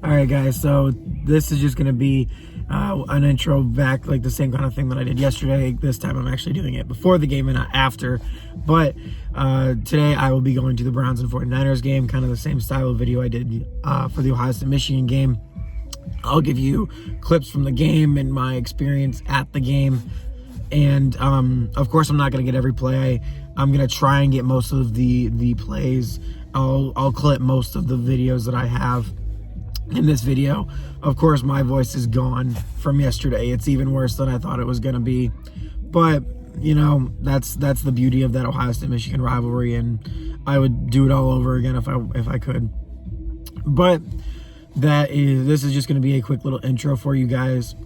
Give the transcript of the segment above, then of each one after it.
All right, guys. So this is just going to be an intro back, like the same kind of thing that I did yesterday. This time I'm actually doing it before the game and not after. But today I will be going to the Browns and 49ers game, kind of the same style of video I did for the Ohio State Michigan game. I'll give you clips from the game and my experience at the game. And of course, I'm not going to get every play. I'm going to try and get most of the plays. I'll clip most of the videos that I have in this video. Of course, my voice is gone from yesterday. It's even worse than I thought it was going to be. But, you know, that's the beauty of that Ohio State-Michigan rivalry, and I would do it all over again if I could. But this is just going to be a quick little intro for you guys.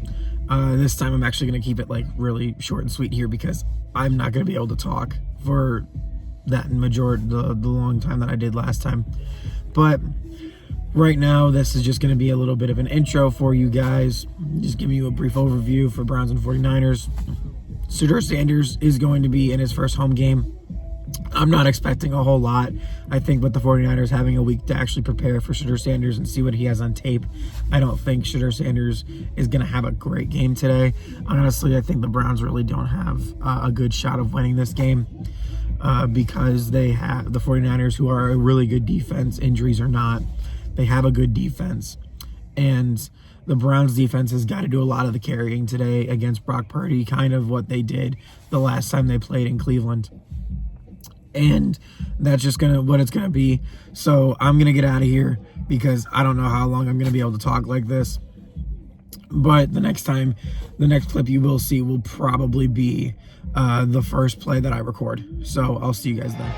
This time I'm actually going to keep it like really short and sweet here because I'm not going to be able to talk for that majority the long time that I did last time. But right now, this is just going to be a little bit of an intro for you guys. Just giving you a brief overview for Browns and 49ers. Shedeur Sanders is going to be in his first home game. I'm not expecting a whole lot. I think with the 49ers having a week to actually prepare for Shedeur Sanders and see what he has on tape, I don't think Shedeur Sanders is going to have a great game today. Honestly, I think the Browns really don't have a good shot of winning this game because they have the 49ers, who are a really good defense, injuries or not. They have a good defense, and the Browns defense has got to do a lot of the carrying today against Brock Purdy, kind of what they did the last time they played in Cleveland. And that's just what it's gonna be. So I'm gonna get out of here because I don't know how long I'm gonna be able to talk like this. But the next clip you will see will probably be the first play that I record. So I'll see you guys then.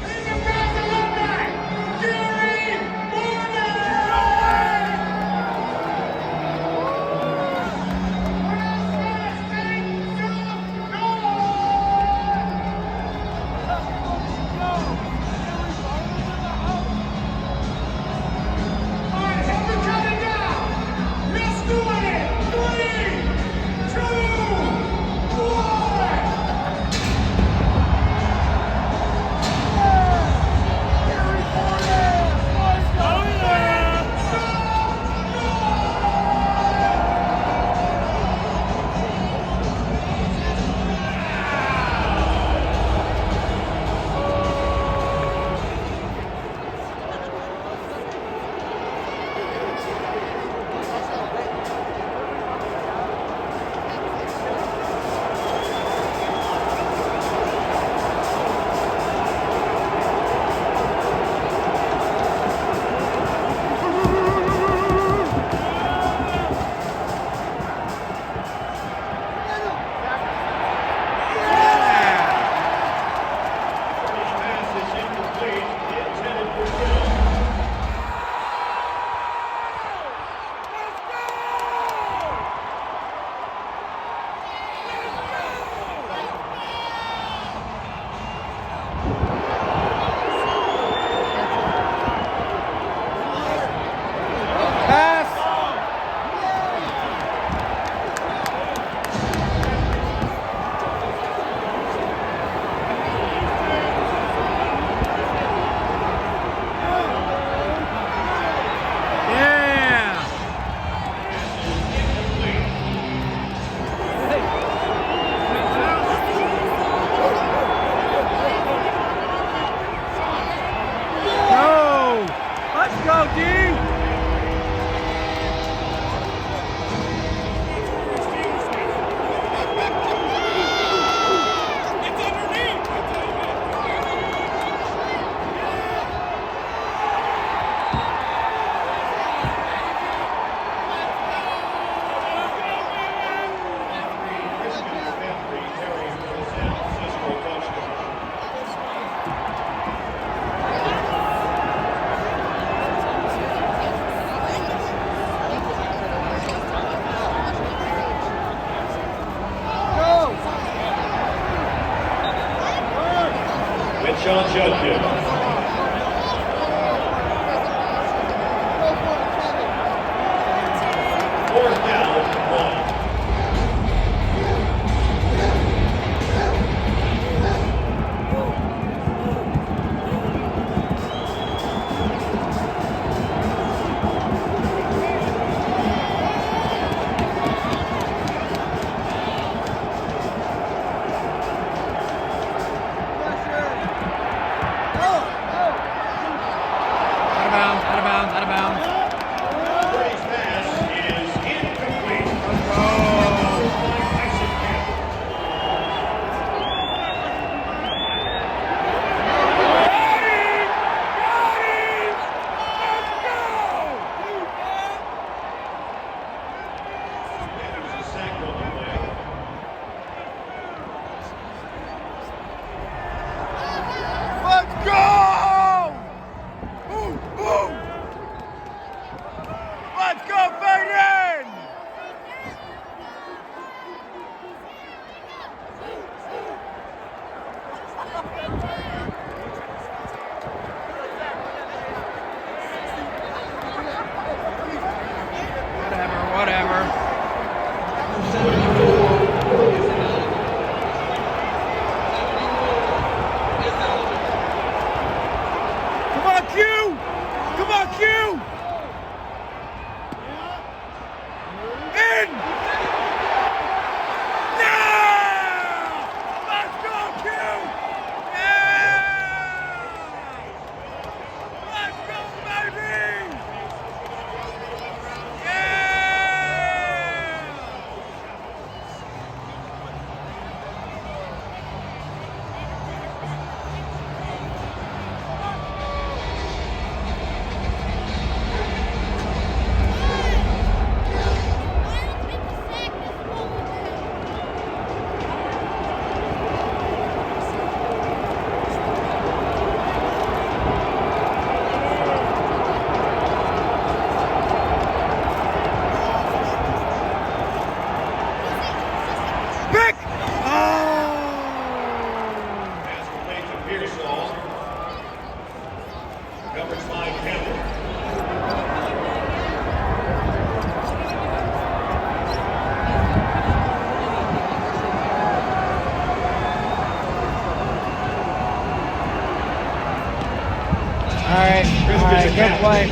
good play.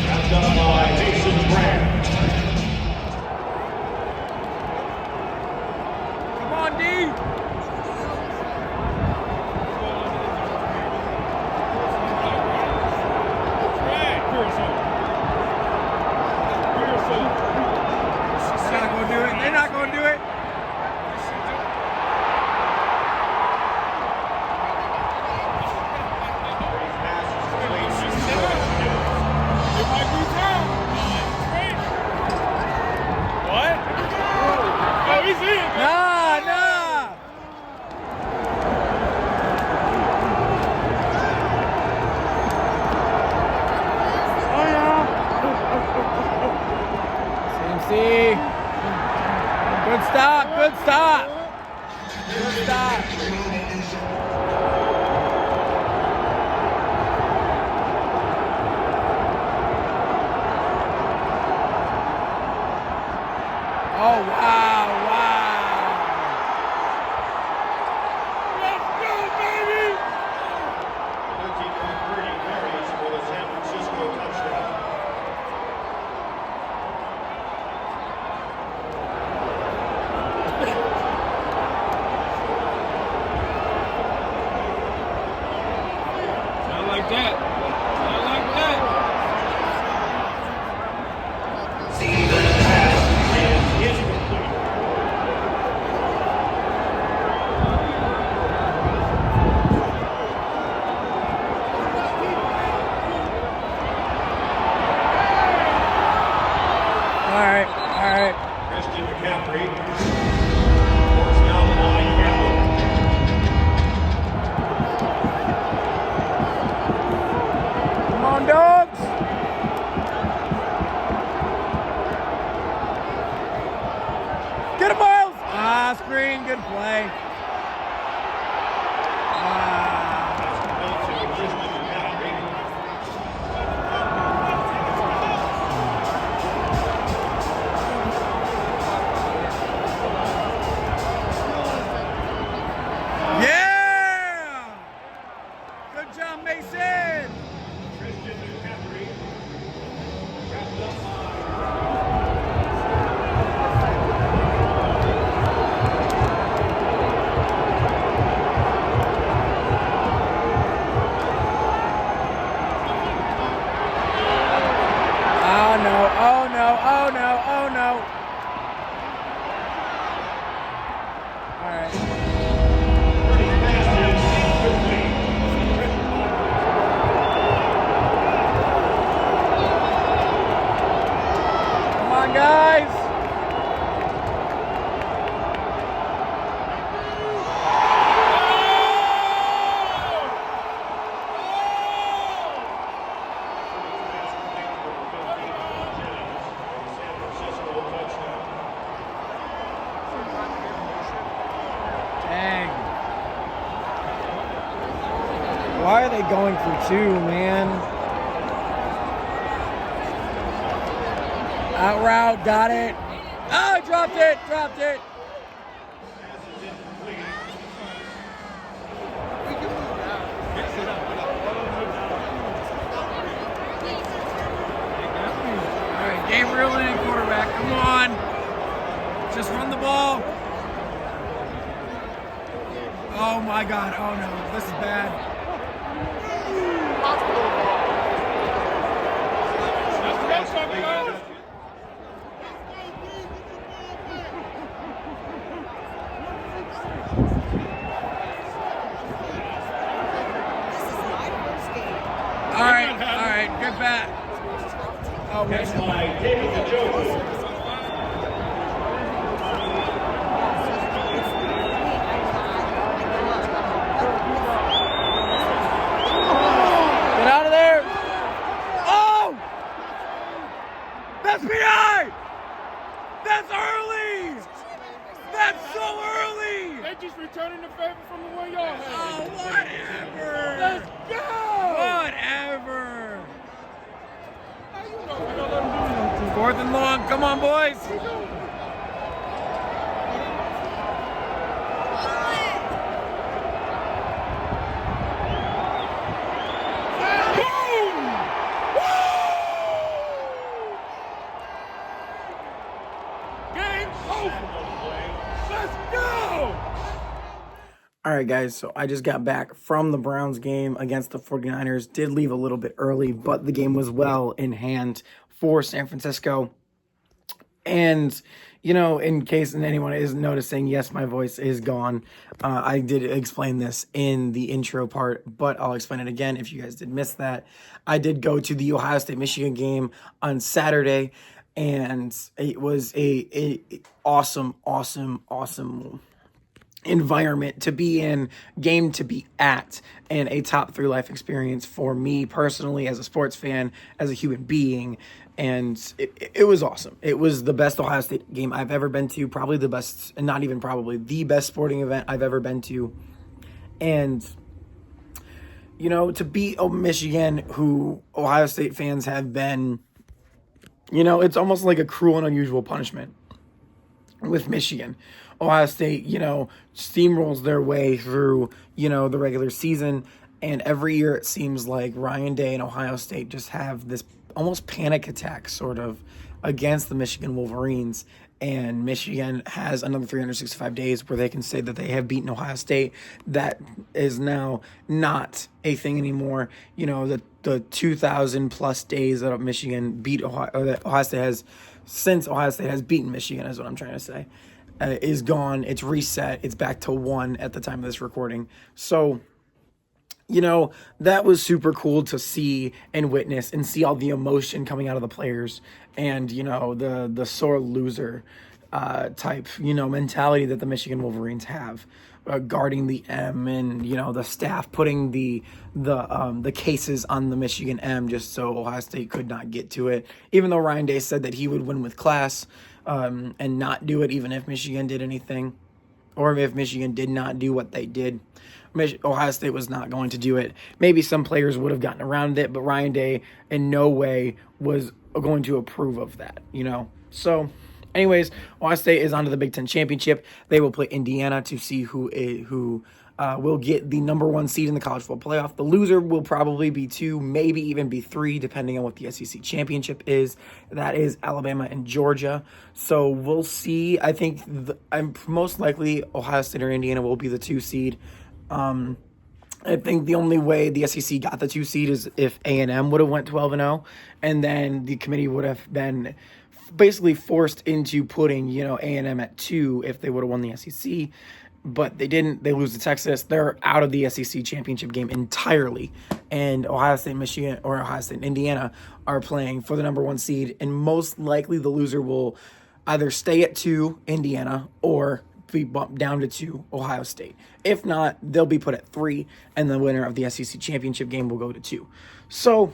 Wrapped up by Mason Brand. Come on, D. They're not going to do it. What? Oh, he's in. Nah. Oh, yeah. CMC. Good stop. Good stop. Good stop. Oh, wow. Let's go, baby. 13.3 carries for the San Francisco touchdown. Not like that. Not like that. Is complete. All right. Christian McCaffrey works down the line. Campbell. Come on, dogs. Get him, Miles. Screen. Good play. That's complete to Christian McCaffrey. Yeah! Good job, Mason. Christian McCaffrey. Oh no. All right. Pretty fast and incomplete. Come on, guys. San Francisco touchdown. Dang. Why are they going for two, man? Out route, got it. Oh, dropped it. Pass is incomplete. All right, Gabriel in quarterback. Come on. Just run the ball. Oh my God. Oh no, this is bad. That's what I'm talking about. All right, good bat. Oh, Catch by David Njoku. Get out of there. Oh! That's PI! That's early! That's so early! They just returning the favor from the 1 yard line. Oh, whatever! Let's go. Whatever! How you know we gonna let them do that? 4th and long, come on, boys! Boom! All right, guys, so I just got back from the Browns game against the 49ers. Did leave a little bit early, but the game was well in hand for San Francisco. And, in case anyone is noticing, yes, my voice is gone. I did explain this in the intro part, but I'll explain it again if you guys did miss that. I did go to the Ohio State-Michigan game on Saturday, and it was a awesome environment to be in, game to be at, and a top 3 life experience for me personally as a sports fan, as a human being. And it was awesome. It was the best Ohio State game I've ever been to, probably the best, and not even probably, the best sporting event I've ever been to. And, to beat Michigan, who Ohio State fans have been, it's almost like a cruel and unusual punishment with Michigan. Ohio State, steamrolls their way through, the regular season. And every year it seems like Ryan Day and Ohio State just have this almost panic attack sort of against the Michigan Wolverines. And Michigan has another 365 days where they can say that they have beaten Ohio State. That is now not a thing anymore. The 2,000 plus days that Michigan beat Ohio, or that Ohio State has, since Ohio State has beaten Michigan, is what I'm trying to say, is gone. It's reset. It's back to 1 at the time of this recording. So, that was super cool to see and witness and see all the emotion coming out of the players and, the sore loser type, mentality that the Michigan Wolverines have, guarding the M, and, the staff putting the cases on the Michigan M just so Ohio State could not get to it, even though Ryan Day said that he would win with class and not do it even if Michigan did anything, or if Michigan did not do what they did. Ohio State was not going to do it. Maybe some players would have gotten around it, but Ryan Day in no way was going to approve of that, So, anyways, Ohio State is on to the Big Ten Championship. They will play Indiana to see who will get the number 1 seed in the college football playoff. The loser will probably be 2, maybe even be 3, depending on what the SEC championship is. That is Alabama and Georgia. So we'll see. I think I'm most likely Ohio State or Indiana will be the 2 seed. I think the only way the SEC got the 2 seed is if A&M would have went 12-0, and then the committee would have been basically forced into putting, A&M at 2 if they would have won the SEC. But they didn't. They lose to Texas. They're out of the SEC championship game entirely. And Ohio State, Michigan, or Ohio State and Indiana are playing for the number 1 seed. And most likely the loser will either stay at 2, Indiana, or be bumped down to 2, Ohio State. If not, they'll be put at 3, and the winner of the SEC championship game will go to 2. So,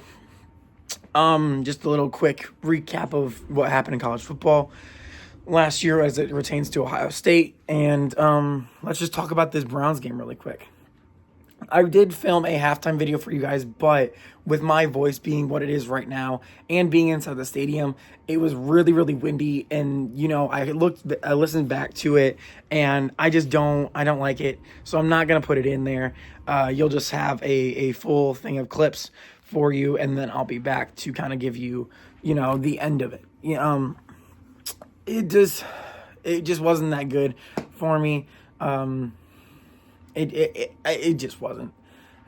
just a little quick recap of what happened in college football last year as it pertains to Ohio State. And let's just talk about this Browns game really quick. I did film a halftime video for you guys, but with my voice being what it is right now and being inside the stadium, it was really, really windy. And, I listened back to it, and I don't like it. So I'm not going to put it in there. You'll just have a full thing of clips for you, and then I'll be back to kind of give you, the end of it. It just wasn't that good for me. It just wasn't.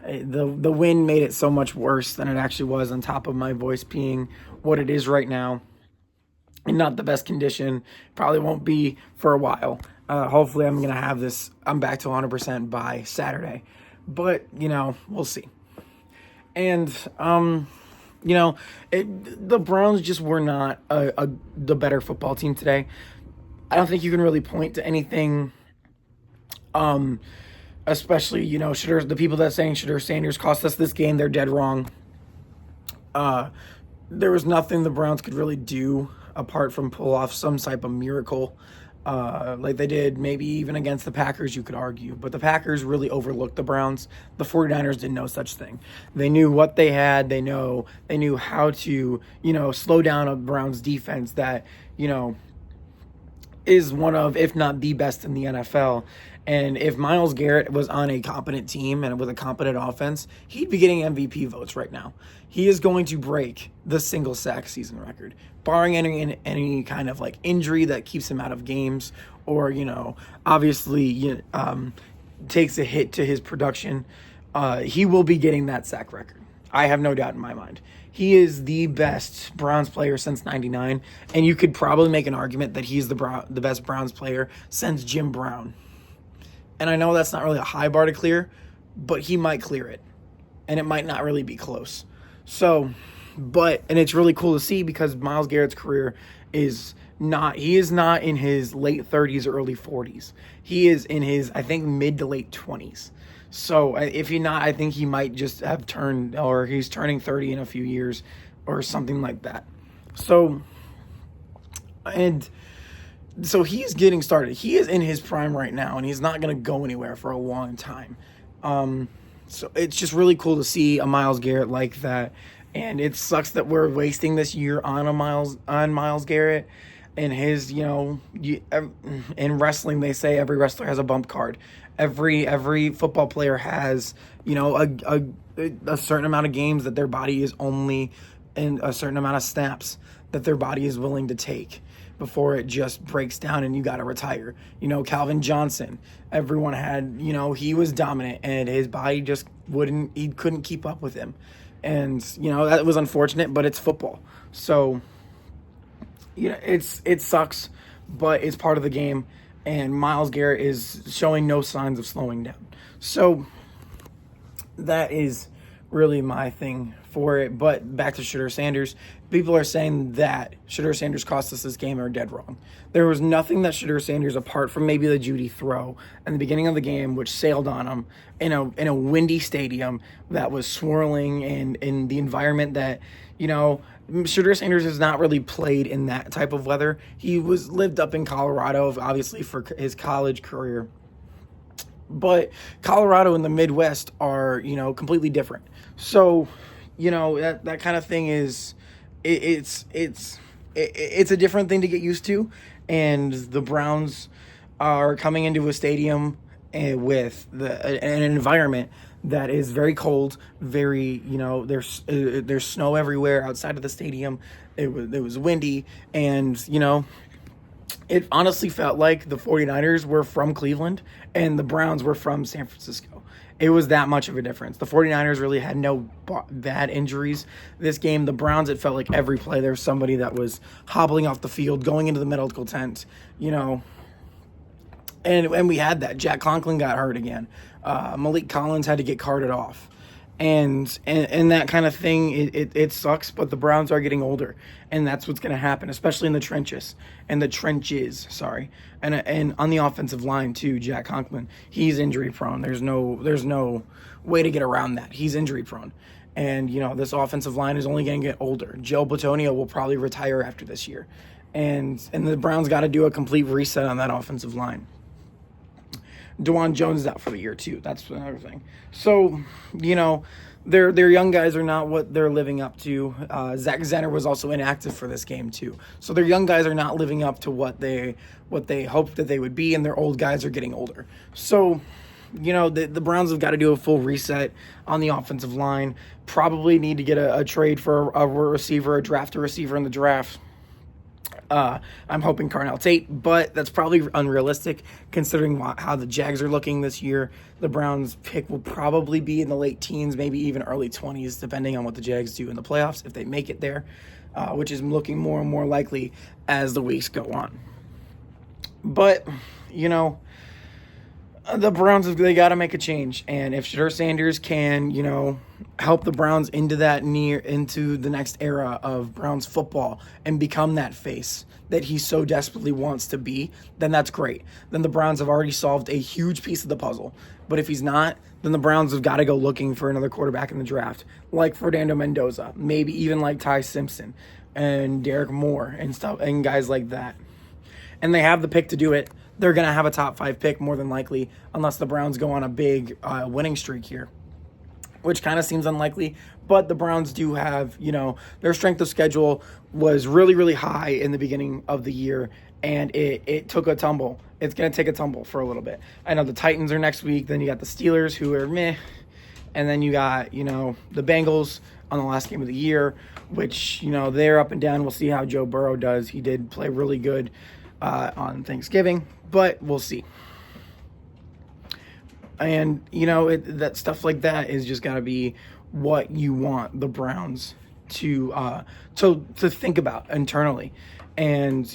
The wind made it so much worse than it actually was, on top of my voice being what it is right now. In not the best condition. Probably won't be for a while. Hopefully I'm going to have this, I'm back to 100% by Saturday. But, we'll see. And, the Browns just were not the better football team today. I don't think you can really point to anything, especially, the people that are saying Shedeur Sanders cost us this game, they're dead wrong. There was nothing the Browns could really do apart from pull off some type of miracle, like they did maybe even against the Packers, you could argue. But the Packers really overlooked the Browns. The 49ers did no such thing. They knew what they had. They knew how to, slow down a Browns defense that, is one of, if not the best in the NFL. And if Myles Garrett was on a competent team and with a competent offense, he'd be getting MVP votes right now. He is going to break the single sack season record, barring any kind of injury that keeps him out of games, or obviously takes a hit to his production, he will be getting that sack record. I have no doubt in my mind. He is the best Browns player since '99, and you could probably make an argument that he's the best Browns player since Jim Brown. And I know that's not really a high bar to clear, but he might clear it, and it might not really be close. So, and it's really cool to see because Myles Garrett's career is not in his late 30s or early 40s. He is in his, I think, mid to late 20s. So if he not, I think he might just have turned, or he's turning 30 in a few years or something like that. So he's getting started. He is in his prime right now, and he's not going to go anywhere for a long time. So it's just really cool to see a Myles Garrett like that. And it sucks that we're wasting this year on Myles Garrett. And his, in wrestling, they say every wrestler has a bump card. Every football player has, a certain amount of games that their body is only, and a certain amount of snaps that their body is willing to take before it just breaks down and you got to retire. Calvin Johnson, everyone had, he was dominant and his body just he couldn't keep up with him. And, that was unfortunate, but it's football. So, it sucks, but it's part of the game. And Myles Garrett is showing no signs of slowing down. So that is really my thing for it. But back to Shedeur Sanders. People are saying that Shedeur Sanders cost us this game are dead wrong. There was nothing that Shedeur Sanders, apart from maybe the Jeudy throw in the beginning of the game, which sailed on him in a windy stadium that was swirling and in the environment that, Shedeur Sanders has not really played in that type of weather. He lived up in Colorado, obviously, for his college career. But Colorado and the Midwest are, completely different. So, that kind of thing is, it's a different thing to get used to. And the Browns are coming into a stadium with an environment that is very cold, very, there's snow everywhere outside of the stadium. It was windy, and, it honestly felt like the 49ers were from Cleveland and the Browns were from San Francisco. It was that much of a difference. The 49ers really had no bad injuries this game. The Browns, it felt like every play there was somebody that was hobbling off the field, going into the medical tent, And we had that. Jack Conklin got hurt again. Malik Collins had to get carted off. And that kind of thing, it sucks, but the Browns are getting older. And that's what's going to happen, especially in the trenches. And on the offensive line, too, Jack Conklin, he's injury prone. There's no way to get around that. He's injury prone. And, this offensive line is only going to get older. Joe Bitonio will probably retire after this year. And the Browns got to do a complete reset on that offensive line. DeJuan Jones is out for the year, too. That's another thing. So, their young guys are not what they're living up to. Zach Zenner was also inactive for this game, too. So their young guys are not living up to what they hoped that they would be, and their old guys are getting older. So, the Browns have got to do a full reset on the offensive line. Probably need to get a trade for a receiver, draft a receiver in the draft. I'm hoping Carnell Tate, but that's probably unrealistic considering how the Jags are looking this year. The Browns pick will probably be in the late teens, maybe even early 20s, depending on what the Jags do in the playoffs, if they make it there, which is looking more and more likely as the weeks go on. But, the Browns, they got to make a change. And if Shedeur Sanders can, help the Browns into the next era of Browns football and become that face that he so desperately wants to be, then that's great. Then the Browns have already solved a huge piece of the puzzle. But if he's not, then the Browns have got to go looking for another quarterback in the draft, like Fernando Mendoza, maybe even like Ty Simpson and Derek Moore and stuff, and guys like that. And they have the pick to do it. They're going to have a top 5 pick more than likely, unless the Browns go on a big winning streak here, which kind of seems unlikely. But the Browns do have, their strength of schedule was really, really high in the beginning of the year, and it took a tumble. It's going to take a tumble for a little bit. I know the Titans are next week. Then you got the Steelers, who are meh. And then you got, the Bengals on the last game of the year, which, they're up and down. We'll see how Joe Burrow does. He did play really good on Thanksgiving, but we'll see. And, that stuff like that is just got to be what you want the Browns to think about internally. And,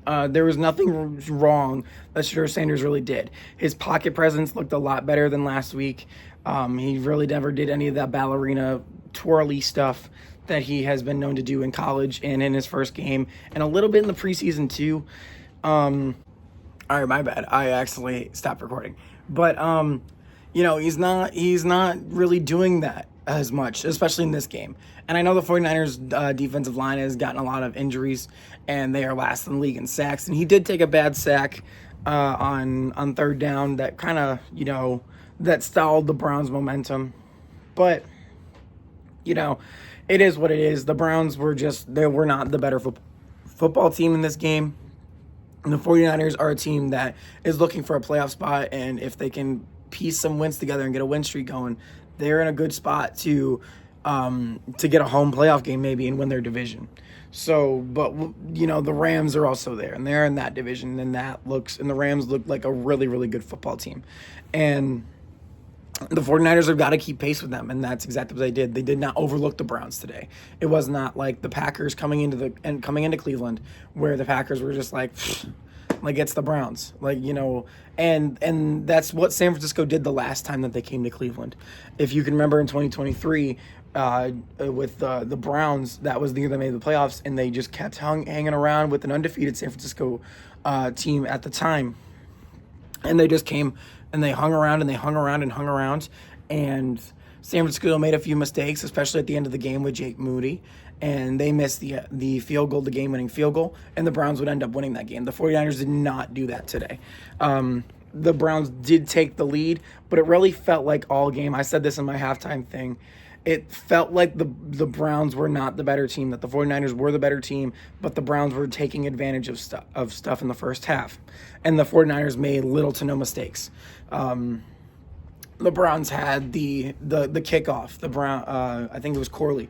there was nothing wrong that Shedeur Sanders really did. His pocket presence looked a lot better than last week. He really never did any of that ballerina twirly stuff that he has been known to do in college and in his first game, and a little bit in the preseason too. All right, my bad. I accidentally stopped recording. But he's not really doing that as much, especially in this game. And I know the 49ers defensive line has gotten a lot of injuries, and they are last in the league in sacks. And he did take a bad sack on third down that kind of, that stalled the Browns' momentum. But, it is what it is. The Browns were not the better football team in this game. And the 49ers are a team that is looking for a playoff spot, and if they can piece some wins together and get a win streak going, they're in a good spot to get a home playoff game maybe and win their division. So, but the Rams are also there, and they're in that division, and the Rams look like a really, really good football team. And the 49ers have got to keep pace with them, and that's exactly what they did. They did not overlook the Browns today. It was not like the Packers coming into Cleveland, where the Packers were just like it's the Browns, and that's what San Francisco did the last time that they came to Cleveland. If you can remember in 2023, with the Browns, that was the year they made the playoffs, and they just kept hanging around with an undefeated San Francisco team at the time, and they just came. And they hung around and they hung around and hung around. And San Francisco made a few mistakes, especially at the end of the game with Jake Moody. And they missed the field goal, the game-winning field goal. And the Browns would end up winning that game. The 49ers did not do that today. The Browns did take the lead, but it really felt like all game. I said this in my halftime thing. It felt like the Browns were not the better team, that the 49ers were the better team, but the Browns were taking advantage of stuff in the first half. And the 49ers made little to no mistakes. The Browns had the kickoff. I think it was Corley.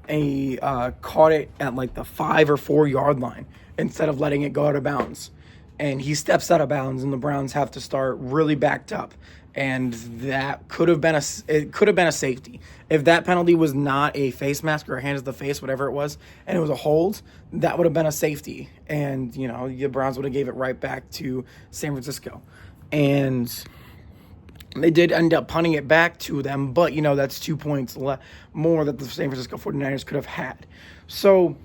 He caught it at the 5 or 4 yard line instead of letting it go out of bounds. And he steps out of bounds, and the Browns have to start really backed up. And that could have been a safety. If that penalty was not a face mask or a hand to the face, whatever it was, and it was a hold, that would have been a safety. And, the Browns would have gave it right back to San Francisco. And they did end up punting it back to them, but, that's 2 points more that the San Francisco 49ers could have had. So,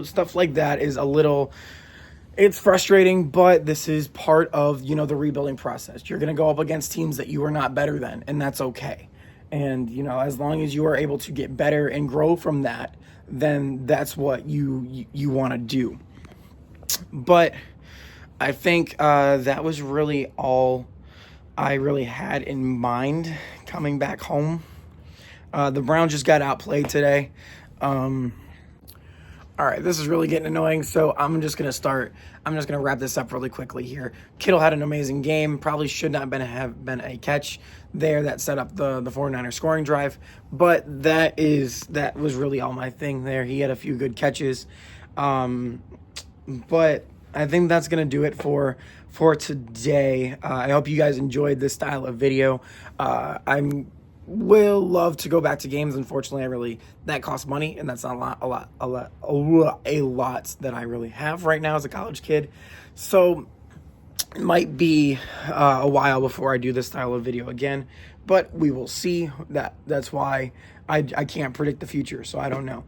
stuff like that is it's frustrating, but this is part of, the rebuilding process. You're going to go up against teams that you are not better than, and that's okay. And, as long as you are able to get better and grow from that, then that's what you want to do. But I think that was really all I really had in mind coming back home. The Browns just got outplayed today. All right, this is really getting annoying, so I'm just going to wrap this up really quickly here. Kittle had an amazing game. Probably should not have been a catch there that set up the 49ers scoring drive, but that was really all my thing there. He had a few good catches. But I think that's going to do it for today. I hope you guys enjoyed this style of video. I will love to go back to games. Unfortunately, that costs money, and that's not a lot that I really have right now as a college kid. So it might be a while before I do this style of video again, but we will see. That's why I can't predict the future, so I don't know.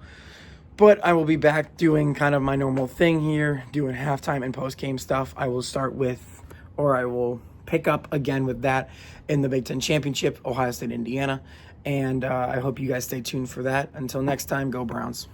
But I will be back doing kind of my normal thing here, doing halftime and post-game stuff. I will pick up again with that in the Big Ten Championship, Ohio State, Indiana. And I hope you guys stay tuned for that. Until next time, go Browns.